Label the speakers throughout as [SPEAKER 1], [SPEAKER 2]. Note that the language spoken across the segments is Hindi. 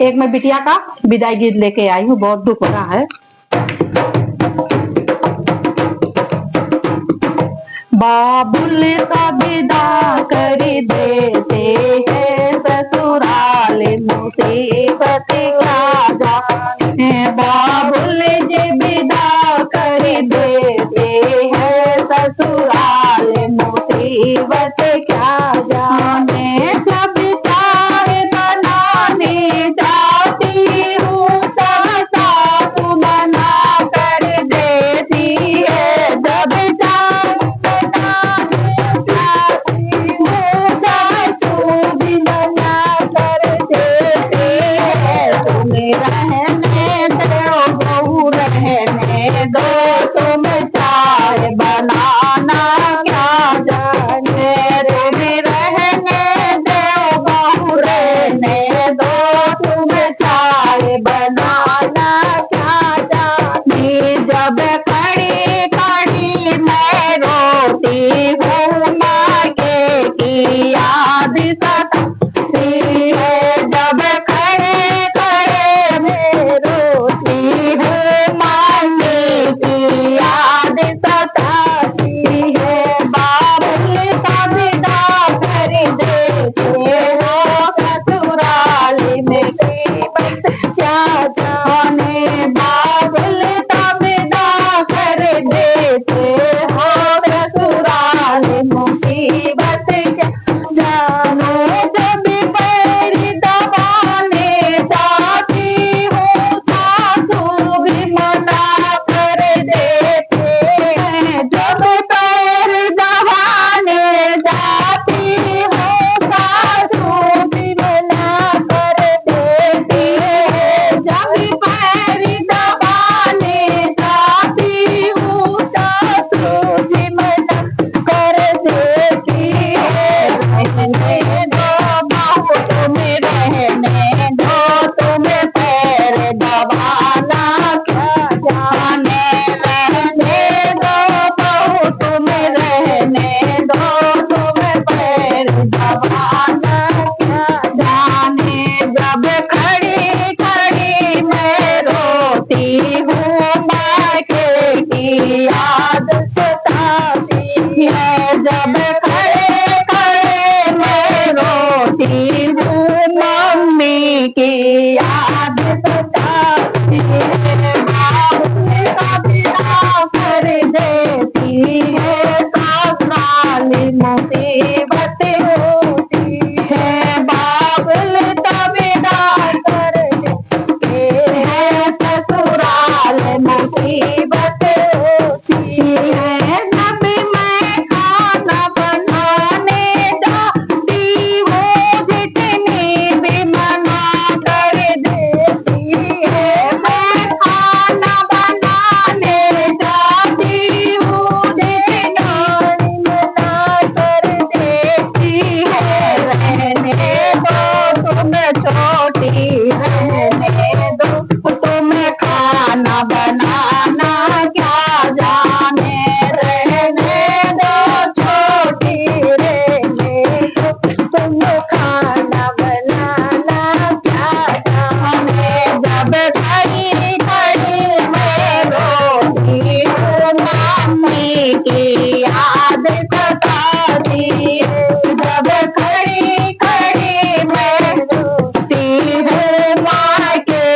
[SPEAKER 1] एक मैं बिटिया का विदाई गीत लेके आई हूँ, बहुत दुख हो रहा है। बाबुल का विदा कर देते हैं ससुराल, मुसीबत क्या जाने। बाबुल जी विदा कर देते हैं ससुराल, मुसीबत क्या जाने। जब चाय बनाने जाती हूँ सास मना कर देती है। जब चाय बनाने जाती हूँ सासू भी मना कर देती है। तुम रहने दो बहू रहने दो, तुम चाय बनाना क्या जाने। तुम रहने दो बहू रहने दो, तुम चाय बनाना क्या जाने। जब खड़ी खड़ी मैं रोती हूँ मायके की याद सताती है। जब खड़े खड़े मैं रोती हूँ मायके की याद सताती है। बाबुल का विदा कर देते हो ससुराल, मुसीबत क्या जाने। बाबुल का विदा कर देते हो ससुराल, मुसीबत क्या जाने। जब पैर दबाने जाती हूँ सासू भी मना कर देते हैं। जब पैर दबाने जाती हूँ सासू भी मना कर देती है। जब पैर दबाने जाती हूँ सासू भी मना कर देती है। रहने दो बहू तुम रहने दो, तुम पैर दबाना क्या जाने। रहने दो बहू तुम रहने दो, तुम पैर दबाना क्या जाने। जब खड़ी खड़ी मैं रोती हूँ मायके की याद सताती है। जब खड़े खड़े मैं रोती हूँ मम्मी की याद सताती है। बाबुल का विदा कर देती है ससुराल, मुसीबत होती है। बाबुल का विदा कर देते हैं ससुराल, मुसीबत होती है। जब मैं खाना बनाने जाती हूँ जितनी भी मना कर देती है। मैं खाना बनाने जाती हूँ जितनी मना कर देती है। रहने दो तुम छोटी रहने दो, तुम खाना बनाना क्या जाने। रहने दो छोटी रहने दो, तुम खाना बनाना क्या जाने। जब खड़ी खड़ी मैं रोती हूँ मम्मी की याद सताती है। जब खड़ी खड़ी मैं रोती हूँ मायके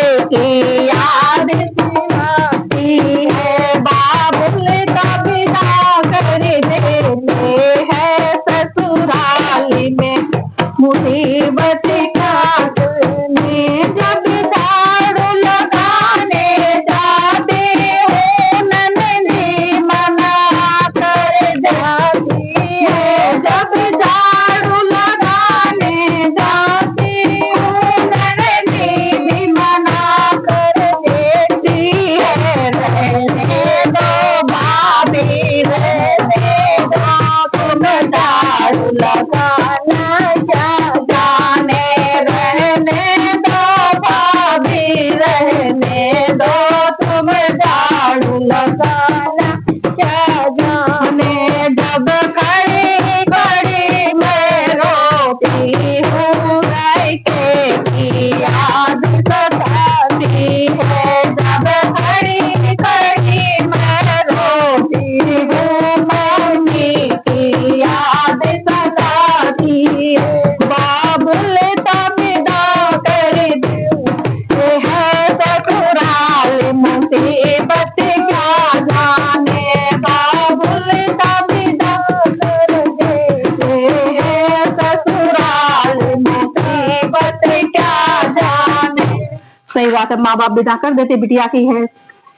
[SPEAKER 1] बात है, माँ बाप बिदा कर देते बिटिया की है,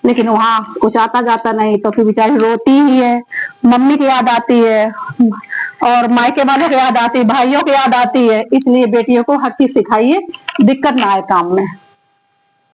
[SPEAKER 1] लेकिन वहाँ कुछ आता जाता नहीं तो फिर बेचारी रोती ही है। मम्मी की याद आती है और मायके वालों की याद आती है, भाइयों की याद आती है। इसलिए बेटियों को हर चीज सिखाइए, दिक्कत ना आए काम में।